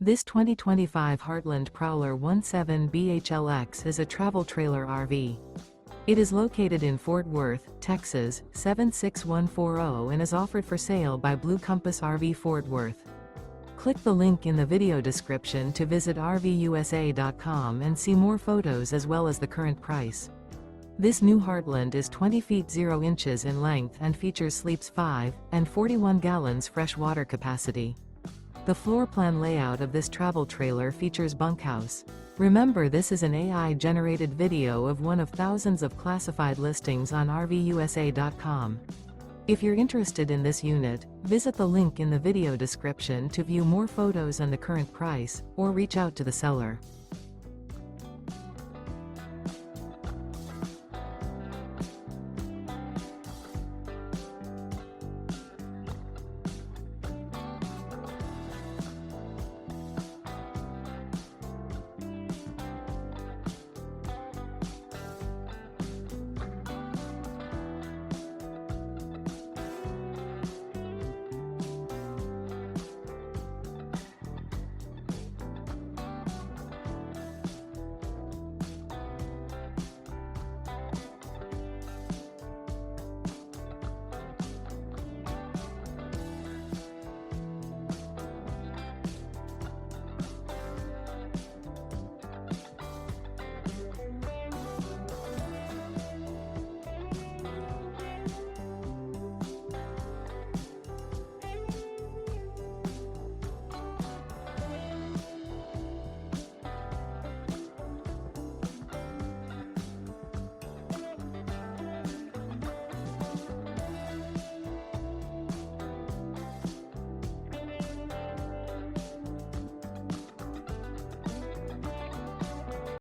This 2025 Heartland Prowler 17BHLX is a travel trailer RV. It is located in Fort Worth, Texas, 76140 and is offered for sale by Blue Compass RV Fort Worth. Click the link in the video description to visit RVUSA.com and see more photos as well as the current price. This new Heartland is 20 feet 0 inches in length and features sleeps 5 and 41 gallons fresh water capacity. The floor plan layout of this travel trailer features bunkhouse. Remember, this is an AI-generated video of one of thousands of classified listings on RVUSA.com. If you're interested in this unit, visit the link in the video description to view more photos and the current price, or reach out to the seller.